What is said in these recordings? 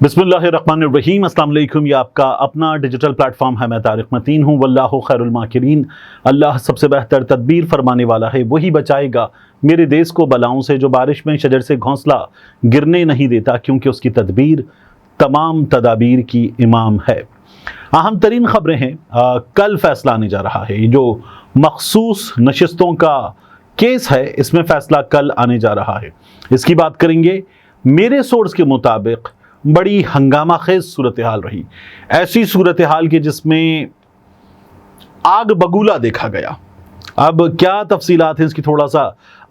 بسم اللہ الرحمن الرحیم۔ السلام علیکم۔ یہ آپ کا اپنا ڈیجیٹل پلیٹ فارم ہے۔ میں طارق متین ہوں۔ واللہ خیر الماکرین۔ اللہ سب سے بہتر تدبیر فرمانے والا ہے۔ وہی بچائے گا میرے دیس کو بلاؤں سے، جو بارش میں شجر سے گھونسلہ گرنے نہیں دیتا، کیونکہ اس کی تدبیر تمام تدابیر کی امام ہے۔ اہم ترین خبریں ہیں۔ کل فیصلہ آنے جا رہا ہے۔ یہ جو مخصوص نشستوں کا کیس ہے، اس میں فیصلہ کل آنے جا رہا ہے۔ اس کی بات کریں گے۔ میرے سورس کے مطابق بڑی ہنگامہ خیز صورتحال رہی، ایسی صورتحال کے جس میں آگ بگولا دیکھا گیا۔ اب کیا تفصیلات ہیں اس کی تھوڑا سا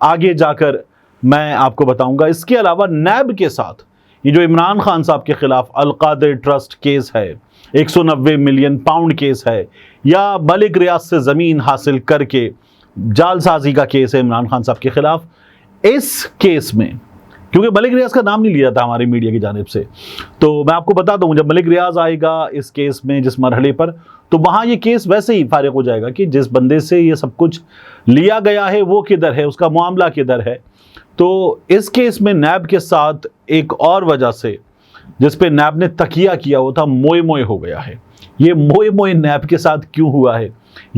آگے جا کر میں آپ کو بتاؤں گا۔ اس کے علاوہ نیب کے ساتھ یہ جو عمران خان صاحب کے خلاف القادر ٹرسٹ کیس ہے، 190 ملین پاؤنڈ کیس ہے، یا ملک ریاض سے زمین حاصل کر کے جال سازی کا کیس ہے عمران خان صاحب کے خلاف، اس کیس میں کیونکہ ملک ریاض کا نام نہیں لیا تھا ہماری میڈیا کی جانب سے، تو میں آپ کو بتا دوں جب ملک ریاض آئے گا اس کیس میں جس مرحلے پر، تو وہاں یہ کیس ویسے ہی فارغ ہو جائے گا کہ جس بندے سے یہ سب کچھ لیا گیا ہے وہ کدھر ہے، اس کا معاملہ کدھر ہے۔ تو اس کیس میں نیب کے ساتھ ایک اور وجہ سے جس پہ نیب نے تکیہ کیا وہ تھا، موئے موئے ہو گیا ہے۔ یہ موئے موئے نیب کے ساتھ کیوں ہوا ہے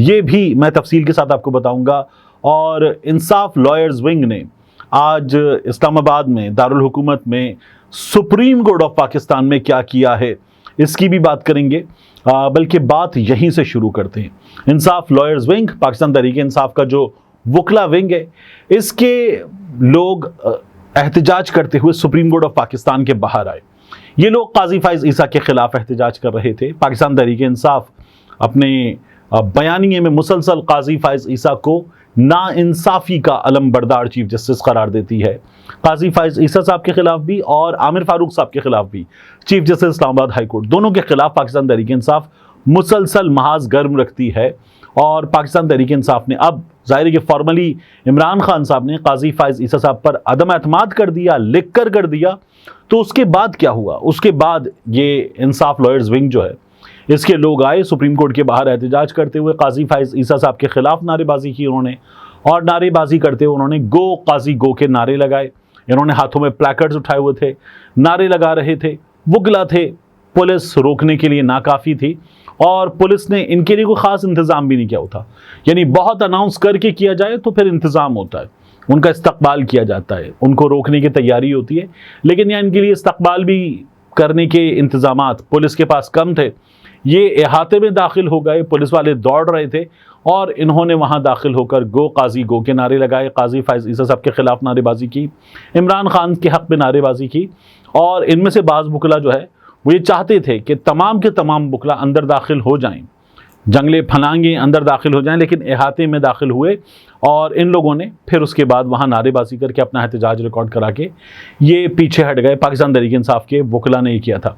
یہ بھی میں تفصیل کے ساتھ آپ کو بتاؤں گا۔ اور انصاف لائرز ونگ نے آج اسلام آباد میں دارالحکومت میں سپریم کورٹ آف پاکستان میں کیا کیا ہے اس کی بھی بات کریں گے، بلکہ بات یہیں سے شروع کرتے ہیں۔ انصاف لائرز ونگ، پاکستان تحریک انصاف کا جو وکلا ونگ ہے، اس کے لوگ احتجاج کرتے ہوئے سپریم کورٹ آف پاکستان کے باہر آئے۔ یہ لوگ قاضی فائز عیسیٰ کے خلاف احتجاج کر رہے تھے۔ پاکستان تحریک انصاف اپنے بیانیے میں مسلسل قاضی فائز عیسیٰ کو نا انصافی کا علم بردار چیف جسٹس قرار دیتی ہے۔ قاضی فائز عیسیٰ صاحب کے خلاف بھی اور عامر فاروق صاحب کے خلاف بھی، چیف جسٹس اسلام آباد ہائی کورٹ، دونوں کے خلاف پاکستان تحریک انصاف مسلسل محاذ گرم رکھتی ہے۔ اور پاکستان تحریک انصاف نے اب ظاہر ہے کہ فارملی عمران خان صاحب نے قاضی فائز عیسیٰ صاحب پر عدم اعتماد کر دیا، لکھ کر دیا۔ تو اس کے بعد کیا ہوا؟ اس کے بعد یہ انصاف لائرز ونگ جو ہے اس کے لوگ آئے سپریم کورٹ کے باہر احتجاج کرتے ہوئے، قاضی فائز عیسیٰ صاحب کے خلاف نعرے بازی کی انہوں نے، اور نعرے بازی کرتے ہوئے انہوں نے گو قاضی گو کے نعرے لگائے۔ انہوں نے ہاتھوں میں پلیکرڈز اٹھائے ہوئے تھے، نعرے لگا رہے تھے، وکلا تھے، پولیس روکنے کے لیے ناکافی تھی، اور پولیس نے ان کے لیے کوئی خاص انتظام بھی نہیں کیا ہوتا۔ یعنی بہت اناؤنس کر کے کیا جائے تو پھر انتظام ہوتا ہے، ان کا استقبال کیا جاتا ہے، ان کو روکنے کی تیاری ہوتی ہے، لیکن یہاں ان کے لیے استقبال بھی کرنے کے انتظامات پولیس کے پاس کم تھے۔ یہ احاطے میں داخل ہو گئے، پولیس والے دوڑ رہے تھے، اور انہوں نے وہاں داخل ہو کر گو قاضی گو کے نعرے لگائے، قاضی فائز عیسیٰ صاحب کے خلاف نعرے بازی کی، عمران خان کے حق میں نعرے بازی کی۔ اور ان میں سے بعض وکلا جو ہے وہ یہ چاہتے تھے کہ تمام کے تمام وکلا اندر داخل ہو جائیں، جنگلے پھلانگیں اندر داخل ہو جائیں، لیکن احاطے میں داخل ہوئے، اور ان لوگوں نے پھر اس کے بعد وہاں نعرے بازی کر کے اپنا احتجاج ریکارڈ کرا کے یہ پیچھے ہٹ گئے۔ پاکستان تحریک انصاف کے وکلا نے یہ کیا تھا۔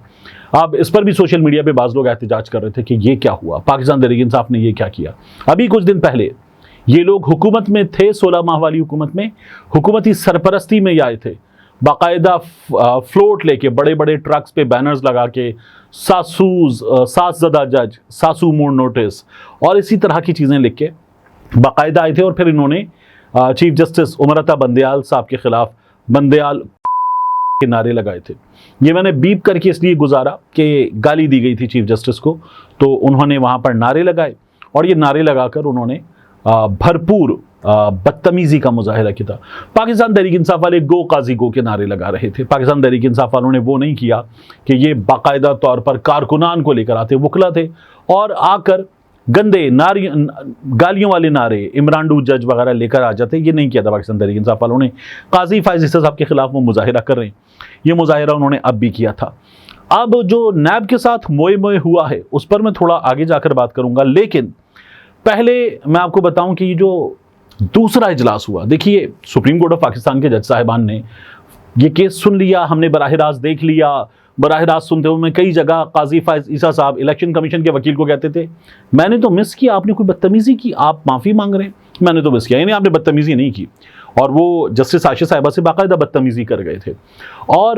اب اس پر بھی سوشل میڈیا پہ بعض لوگ احتجاج کر رہے تھے کہ یہ کیا ہوا، پاکستان تحریک انصاف نے یہ کیا کیا۔ ابھی کچھ دن پہلے یہ لوگ حکومت میں تھے، 16 ماہ والی حکومت میں، حکومتی سرپرستی میں آئے تھے، باقاعدہ فلوٹ لے کے، بڑے بڑے ٹرکس پہ بینرز لگا کے، ساز زدہ جج، ساسو موڑ نوٹس اور اسی طرح کی چیزیں لکھ کے باقاعدہ آئے تھے، اور پھر انہوں نے چیف جسٹس عمر عطا بندیال صاحب کے خلاف بندیال کے نعرے لگائے تھے۔ یہ میں نے بیپ کر کے اس لیے گزارا کہ گالی دی گئی تھی چیف جسٹس کو، تو انہوں نے وہاں پر نعرے لگائے، اور یہ نعرے لگا کر انہوں نے بھرپور بدتمیزی کا مظاہرہ کیا تھا۔ پاکستان تحریک انصاف والے گو قاضی گو کے نعرے لگا رہے تھے۔ پاکستان تحریک انصاف والوں نے وہ نہیں کیا کہ یہ باقاعدہ طور پر کارکنان کو لے کر آتے، وکلا تھے، اور آ کر گندے گالیوں والے نعرے، عمرانڈو جج وغیرہ لے کر آ جاتے۔ یہ نہیں کیا تھا پاکستان تحریک انصاف والوں نے۔ قاضی فائز عیسیٰ صاحب کے خلاف وہ مظاہرہ کر رہے ہیں، یہ مظاہرہ انہوں نے اب بھی کیا تھا۔ اب جو نیب کے ساتھ موئے موئے ہوا ہے اس پر میں تھوڑا آگے جا کر بات کروں گا، لیکن پہلے میں آپ کو بتاؤں کہ یہ جو دوسرا اجلاس ہوا، دیکھیے سپریم کورٹ آف پاکستان کے جج صاحبان نے یہ کیس سن لیا، ہم نے براہ راست دیکھ لیا۔ براہ راست سنتے ہوئے میں کئی جگہ قاضی فائز عیسیٰ صاحب الیکشن کمیشن کے وکیل کو کہتے تھے میں نے تو مس کیا، آپ نے کوئی بدتمیزی کی، آپ معافی مانگ رہے ہیں، میں نے تو مس کیا، یعنی آپ نے بدتمیزی نہیں کی۔ اور وہ جسٹس عائشہ صاحبہ سے باقاعدہ بدتمیزی کر گئے تھے۔ اور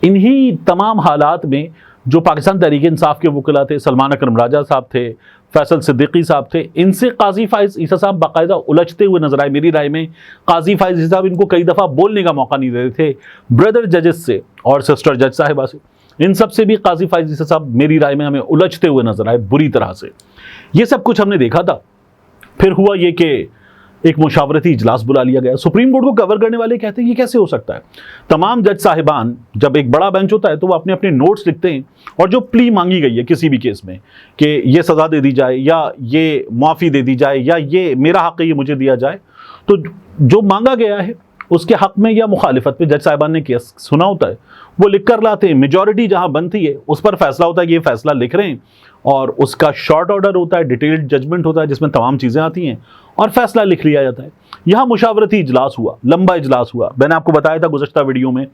انہی تمام حالات میں جو پاکستان تحریک انصاف کے وکلا تھے، سلمان اکرم راجہ صاحب تھے، فیصل صدیقی صاحب تھے، ان سے قاضی فائز عیسیٰ صاحب باقاعدہ الجھتے ہوئے نظر آئے۔ میری رائے میں قاضی فائز عیسیٰ صاحب ان کو کئی دفعہ بولنے کا موقع نہیں دیتے تھے، بردر ججز سے اور سسٹر جج صاحبہ سے۔ ان سب سے بھی قاضی فائز عیسی صاحب میری رائے میں ہمیں الجھتے ہوئے نظر آئے بری طرح سے. یہ سب کچھ ہم نے دیکھا تھا. پھر ہوا یہ کہ ایک مشاورتی اجلاس بلا لیا گیا. سپریم کورٹ کو کور کرنے والے کہتے ہیں یہ کیسے ہو سکتا ہے؟ تمام جج صاحبان، جب ایک بڑا بینچ ہوتا ہے تو وہ اپنے اپنے نوٹس لکھتے ہیں، اور جو پلی مانگی گئی ہے کسی بھی کیس میں کہ یہ سزا دے دی جائے یا یہ معافی دے دی جائے یا یہ میرا حق ہے یہ مجھے دیا جائے، تو جو مانگا گیا ہے اس کے حق میں یا مخالفت پہ جج صاحبان نے کیس سنا ہوتا ہے، وہ لکھ کر لاتے ہیں. میجورٹی جہاں بنتی ہے اس پر فیصلہ ہوتا ہے کہ یہ فیصلہ لکھ رہے ہیں، اور اس کا شارٹ آرڈر ہوتا ہے، ڈیٹیلڈ ججمنٹ ہوتا ہے جس میں تمام چیزیں آتی ہیں اور فیصلہ لکھ لیا جاتا ہے. یہاں مشاورتی اجلاس ہوا، لمبا اجلاس ہوا. میں نے آپ کو بتایا تھا گزشتہ ویڈیو میں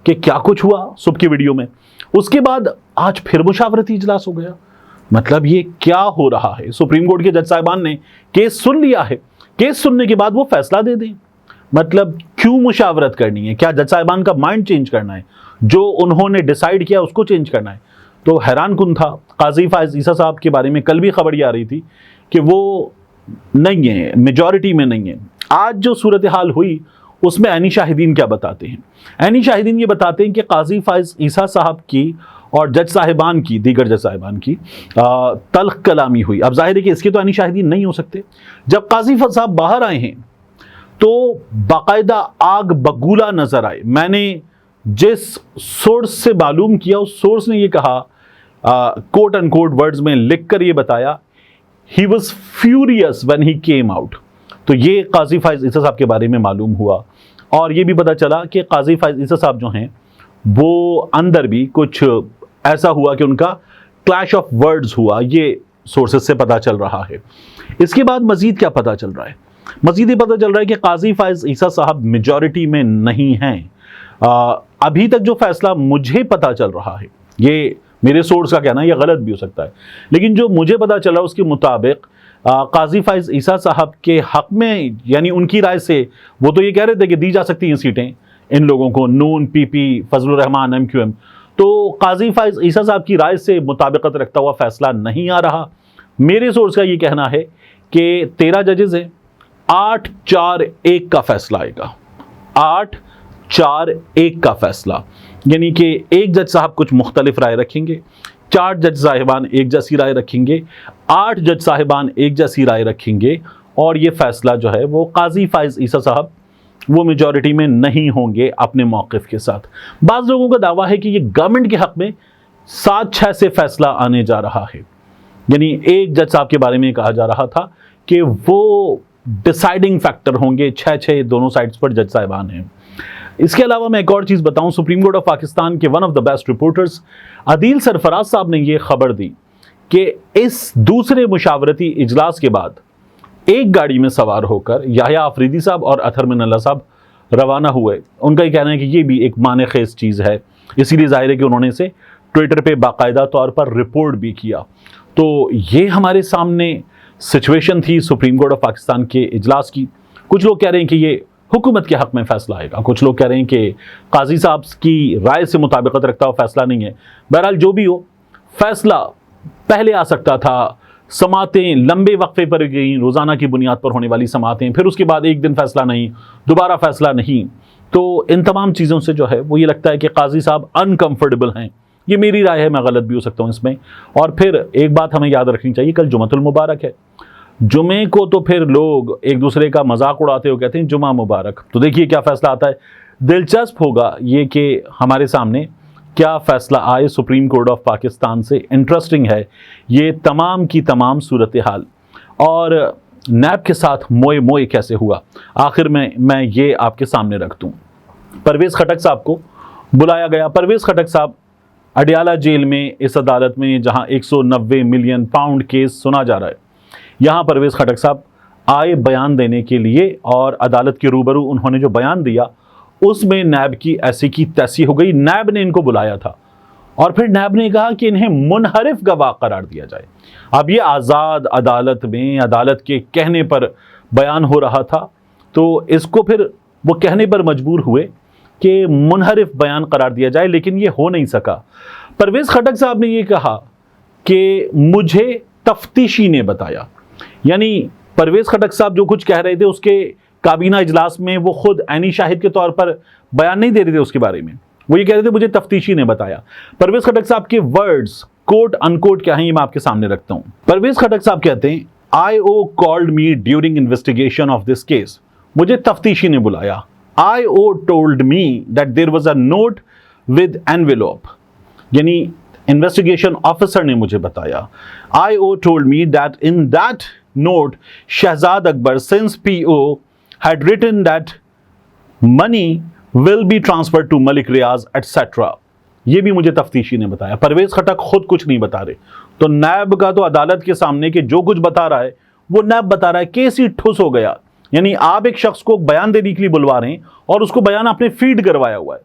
کہ کیا کچھ ہوا صبح کی ویڈیو میں. اس کے بعد آج پھر مشاورتی اجلاس ہو گیا. مطلب یہ کیا ہو رہا ہے؟ سپریم کورٹ کے جج صاحبان نے کیس سن لیا ہے، کیس سننے کے بعد وہ فیصلہ دے دیں. مطلب کیوں مشاورت کرنی ہے؟ کیا جج صاحبان کا مائنڈ چینج کرنا ہے؟ جو انہوں نے ڈیسائیڈ کیا اس کو چینج کرنا ہے؟ تو حیران کن تھا. قاضی فائز عیسی صاحب کے بارے میں کل بھی خبر یہ آ رہی تھی کہ وہ نہیں ہے، میجورٹی میں نہیں ہے. آج جو صورتحال ہوئی اس میں عینی شاہدین کیا بتاتے ہیں؟ عینی شاہدین یہ بتاتے ہیں کہ قاضی فائز عیسی صاحب کی اور جج صاحبان کی، دیگر جج صاحبان کی تلخ کلامی ہوئی. اب ظاہر ہے کہ اس کے تو عینی شاہدین نہیں ہو سکتے. جب قاضی فائز صاحب باہر آئے ہیں تو باقاعدہ آگ بگولا نظر آئے. میں نے جس سورس سے معلوم کیا اس سورس نے یہ کہا، کوٹ ان کوٹ ورڈز میں لکھ کر یہ بتایا، he was furious when he came out. تو یہ قاضی فائز عیسی صاحب کے بارے میں معلوم ہوا. اور یہ بھی پتا چلا کہ قاضی فائز عیسی صاحب جو ہیں وہ اندر بھی کچھ ایسا ہوا کہ ان کا کلیش آف ورڈز ہوا. یہ سورسز سے پتا چل رہا ہے. اس کے بعد مزید کیا پتا چل رہا ہے؟ مزید یہ پتا چل رہا ہے کہ قاضی فائز عیسی صاحب میجورٹی میں نہیں ہیں. ابھی تک جو فیصلہ مجھے پتا چل رہا ہے، یہ میرے سورس کا کہنا ہے، یہ غلط بھی ہو سکتا ہے، لیکن جو مجھے پتا چلا اس کے مطابق قاضی فائز عیسی صاحب کے حق میں، یعنی ان کی رائے سے، وہ تو یہ کہہ رہے تھے کہ دی جا سکتی ہیں سیٹیں ان لوگوں کو، نون، پی پی، فضل الرحمان، ایم کیو ایم. تو قاضی فائز عیسی صاحب کی رائے سے مطابقت رکھتا ہوا فیصلہ نہیں آ رہا. میرے سورس کا یہ کہنا ہے کہ 13 ججز ہیں، 8-4-1 کا فیصلہ آئے گا. 8-4-1 کا فیصلہ، یعنی کہ ایک جج صاحب کچھ مختلف رائے رکھیں گے، 4 جج صاحبان ایک جیسی رائے رکھیں گے، 8 جج صاحبان ایک جیسی رائے رکھیں گے، اور یہ فیصلہ جو ہے وہ قاضی فائز عیسی صاحب وہ میجورٹی میں نہیں ہوں گے اپنے موقف کے ساتھ. بعض لوگوں کا دعویٰ ہے کہ یہ گورنمنٹ کے حق میں 7-6 سے فیصلہ آنے جا رہا ہے. یعنی ایک جج صاحب کے بارے میں کہا جا رہا تھا کہ وہ ڈیسائیڈنگ فیکٹر ہوں گے. 6-6 دونوں سائڈز پر جج صاحبان ہیں. اس کے علاوہ میں ایک اور چیز بتاؤں، سپریم کورٹ آف پاکستان کے one of the best reporters Adeel Sarfaraz صاحب نے یہ خبر دی کہ اس دوسرے مشاورتی اجلاس کے بعد ایک گاڑی میں سوار ہو کر یحییٰ آفریدی صاحب اور اطہر من اللہ صاحب روانہ ہوئے. ان کا یہ کہنا ہے کہ یہ بھی ایک معنی خیز چیز ہے، اسی لیے ظاہر ہے کہ انہوں نے اسے ٹویٹر پہ باقاعدہ طور پر رپورٹ بھی کیا. تو یہ ہمارے سامنے سچویشن تھی سپریم کورٹ آف پاکستان کے اجلاس کی. کچھ لوگ کہہ رہے ہیں کہ یہ حکومت کے حق میں فیصلہ آئے گا، کچھ لوگ کہہ رہے ہیں کہ قاضی صاحب کی رائے سے مطابقت رکھتا ہوا فیصلہ نہیں ہے. بہرحال جو بھی ہو، فیصلہ پہلے آ سکتا تھا. سماعتیں لمبے وقفے پر گئیں، روزانہ کی بنیاد پر ہونے والی سماعتیں، پھر اس کے بعد ایک دن فیصلہ نہیں، دوبارہ فیصلہ نہیں. تو ان تمام چیزوں سے جو ہے وہ یہ لگتا ہے کہ قاضی صاحب انکمفرٹیبل ہیں. یہ میری رائے ہے، میں غلط بھی ہو سکتا ہوں اس میں. اور پھر ایک بات ہمیں یاد رکھنی چاہیے، کل جمعۃ المبارک ہے. جمعے کو تو پھر لوگ ایک دوسرے کا مذاق اڑاتے ہوئے کہتے ہیں جمعہ مبارک. تو دیکھیے کیا فیصلہ آتا ہے. دلچسپ ہوگا یہ کہ ہمارے سامنے کیا فیصلہ آئے سپریم کورٹ آف پاکستان سے. انٹرسٹنگ ہے یہ تمام کی تمام صورتحال. اور نیب کے ساتھ موئے موئے کیسے ہوا، آخر میں یہ آپ کے سامنے رکھ دوں. پرویز خٹک صاحب کو بلایا گیا. پرویز خٹک صاحب اڈیالہ جیل میں اس عدالت میں جہاں 190 ملین پاؤنڈ کیس سنا جا رہا ہے، یہاں پرویز خٹک صاحب آئے بیان دینے کے لیے، اور عدالت کے روبرو انہوں نے جو بیان دیا اس میں نیب کی ایسی کی تیسی ہو گئی. نیب نے ان کو بلایا تھا اور پھر نیب نے کہا کہ انہیں منحرف گواہ قرار دیا جائے. اب یہ آزاد عدالت میں عدالت کے کہنے پر بیان ہو رہا تھا، تو اس کو پھر وہ کہنے پر مجبور ہوئے کہ منحرف بیان قرار دیا جائے، لیکن یہ ہو نہیں سکا. پرویز خٹک صاحب نے یہ کہا کہ مجھے تفتیشی نے بتایا. یعنی پرویز خٹک صاحب جو کچھ کہہ رہے تھے اس کے کابینہ اجلاس میں وہ خود عینی شاہد کے طور پر بیان نہیں دے رہے تھے اس کے بارے میں. وہ یہ کہہ رہے تھے مجھے تفتیشی نے بتایا. پرویز خٹک صاحب کے ورڈز کوٹ ان کوٹ کیا ہیں یہ میں آپ کے سامنے رکھتا ہوں. پرویز خٹک صاحب کہتے ہیں IO called me during investigation of this case. مجھے تفتیشی نے بلایا. IO told me that there was a note with envelope. یعنی انویسٹیگیشن آفیسر نے مجھے بتایا. IO told me that in that note Shahzad Akbar since PO had written that money will be transferred to Malik Riyadh etc. یہ بھی مجھے تفتیشی نے بتایا. پرویز خٹک خود کچھ نہیں بتا رہے. تو نیب کا تو عدالت کے سامنے کہ جو کچھ بتا رہا ہے وہ نیب بتا رہا ہے. کیس ہی ٹھوس ہو گیا. یعنی آپ ایک شخص کو بیان دینے کے لیے بلوا رہے ہیں اور اس کو بیان آپ نے فیڈ کروایا ہوا ہے.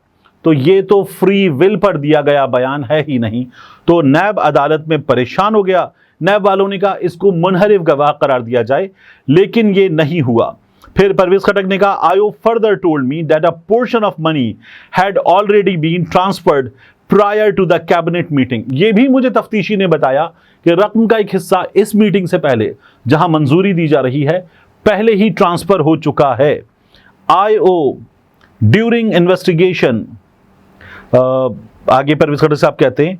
تو یہ تو فری ول پر دیا گیا بیان ہے ہی نہیں. تو نیب عدالت میں پریشان ہو گیا. نیب والوں نے کہا اس کو منحرف گواہ قرار دیا جائے, لیکن یہ نہیں ہوا. پھر پرویز خٹک نے کہا IO further told me that a portion of money had already been transferred prior to the cabinet meeting. یہ بھی مجھے تفتیشی نے بتایا کہ رقم کا ایک حصہ اس میٹنگ سے پہلے جہاں منظوری دی جا رہی ہے پہلے ہی ٹرانسفر ہو چکا ہے. IO during investigation آگے پرویز خٹک صاحب کہتے ہیں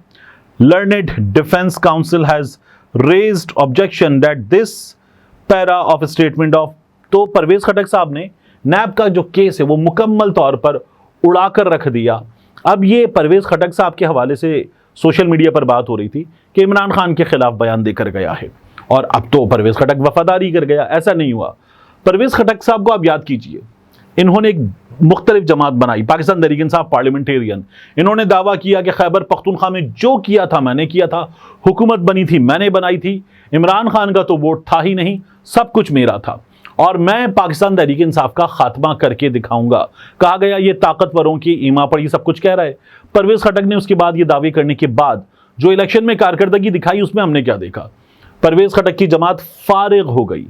learned defense counsel has raised objection that this para of a statement of. تو پرویز خٹک صاحب نے نیب کا جو کیس ہے وہ مکمل طور پر اڑا کر رکھ دیا. اب یہ پرویز خٹک صاحب کے حوالے سے سوشل میڈیا پر بات ہو رہی تھی کہ عمران خان کے خلاف بیان دے کر گیا ہے اور اب تو پرویز خٹک وفاداری کر گیا. ایسا نہیں ہوا. پرویز خٹک صاحب کو آپ یاد کیجئے انہوں نے ایک مختلف جماعت بنائی, پاکستان تحریک انصاف پارلیمنٹیرین. انہوں نے دعویٰ کیا کہ خیبر پختونخوا میں جو کیا تھا میں نے کیا تھا, حکومت بنی تھی میں نے بنائی تھی, عمران خان کا تو ووٹ تھا ہی نہیں, سب کچھ میرا تھا اور میں پاکستان تحریک انصاف کا خاتمہ کر کے دکھاؤں گا. کہا گیا یہ طاقتوروں کی ایما پر یہ سب کچھ کہہ رہا ہے. پرویز خٹک نے اس کے بعد یہ دعوے کرنے کے بعد جو الیکشن میں کارکردگی دکھائی اس میں ہم نے کیا دیکھا, پرویز خٹک کی جماعت فارغ ہو گئی.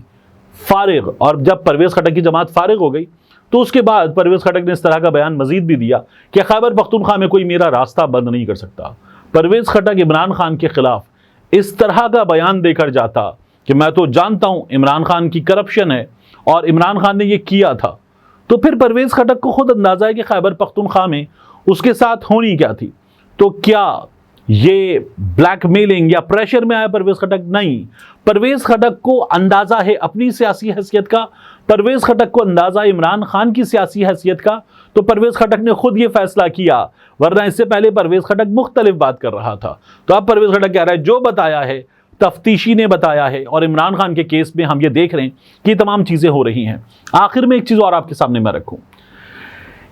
فارغ. اور جب پرویز خٹک کی جماعت فارغ ہو گئی تو اس کے بعد پرویز خٹک نے اس طرح کا بیان مزید بھی دیا کہ خیبر پختونخوا میں کوئی میرا راستہ بند نہیں کر سکتا. پرویز خٹک عمران خان کے خلاف اس طرح کا بیان دے کر جاتا کہ میں تو جانتا ہوں عمران خان کی کرپشن ہے اور عمران خان نے یہ کیا تھا. تو پھر پرویز خٹک کو خود اندازہ ہے کہ خیبر پختونخوا میں اس کے ساتھ ہونی کیا تھی. تو کیا یہ بلیک میلنگ یا پریشر میں آیا پرویز خٹک؟ نہیں. پرویز خٹک کو اندازہ ہے اپنی سیاسی حیثیت کا, پرویز خٹک کو اندازہ عمران خان کی سیاسی حیثیت کا. تو پرویز خٹک نے خود یہ فیصلہ کیا, ورنہ اس سے پہلے پرویز خٹک مختلف بات کر رہا تھا. تو اب پرویز خٹک کہہ رہا ہے جو بتایا ہے تفتیشی نے بتایا ہے, اور عمران خان کے کیس میں ہم یہ دیکھ رہے ہیں کہ تمام چیزیں ہو رہی ہیں. آخر میں ایک چیز اور آپ کے سامنے میں رکھوں,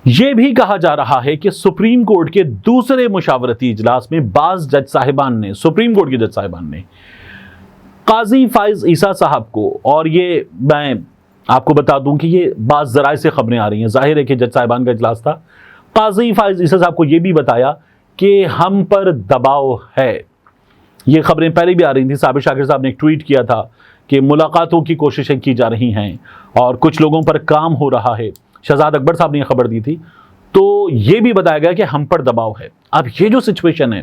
یہ بھی کہا جا رہا ہے کہ سپریم کورٹ کے دوسرے مشاورتی اجلاس میں بعض جج صاحبان نے, سپریم کورٹ کے جج صاحبان نے قاضی فائز عیسیٰ صاحب کو, اور یہ میں آپ کو بتا دوں کہ یہ بعض ذرائع سے خبریں آ رہی ہیں, ظاہر ہے کہ جج صاحبان کا اجلاس تھا, قاضی فائز عیسیٰ صاحب کو یہ بھی بتایا کہ ہم پر دباؤ ہے. یہ خبریں پہلے بھی آ رہی تھیں. صابر شاکر صاحب نے ایک ٹویٹ کیا تھا کہ ملاقاتوں کی کوششیں کی جا رہی ہیں اور کچھ لوگوں پر کام ہو رہا ہے. شہزاد اکبر صاحب نے یہ خبر دی تھی. تو یہ بھی بتایا گیا کہ ہم پر دباؤ ہے. اب یہ جو سچویشن ہے,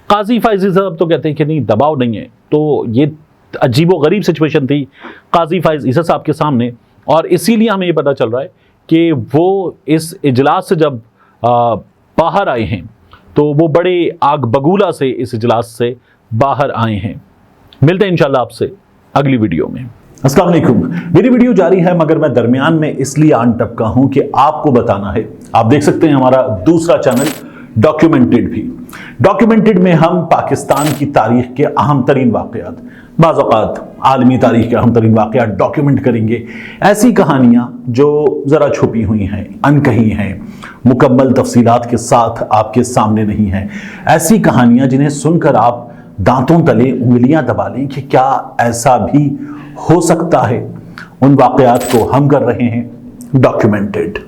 قاضی فائز عیسیٰ صاحب تو کہتے ہیں کہ نہیں دباؤ نہیں ہے. تو یہ عجیب و غریب سچویشن تھی قاضی فائز عیسیٰ صاحب کے سامنے, اور اسی لیے ہمیں یہ پتہ چل رہا ہے کہ وہ اس اجلاس سے جب باہر آئے ہیں تو وہ بڑے آگ بگولا سے اس اجلاس سے باہر آئے ہیں. ملتے ہیں انشاءاللہ آپ سے اگلی ویڈیو میں. السلام علیکم. میری ویڈیو جاری ہے مگر میں درمیان میں اس لیے آن ٹپکا ہوں کہ آپ کو بتانا ہے. آپ دیکھ سکتے ہیں ہمارا دوسرا چینل ڈاکیومنٹڈ بھی. ڈاکیومنٹڈ میں ہم پاکستان کی تاریخ کے اہم ترین واقعات, بعض اوقات عالمی تاریخ کے اہم ترین واقعات ڈاکیومنٹ کریں گے. ایسی کہانیاں جو ذرا چھپی ہوئی ہیں, انکہی ہیں, مکمل تفصیلات کے ساتھ آپ کے سامنے نہیں ہیں. ایسی کہانیاں جنہیں سن کر آپ دانتوں تلے انگلیاں دبا لیں کہ کیا ایسا بھی ہو سکتا ہے. ان واقعات کو ہم کر رہے ہیں ڈاکیومنٹڈ.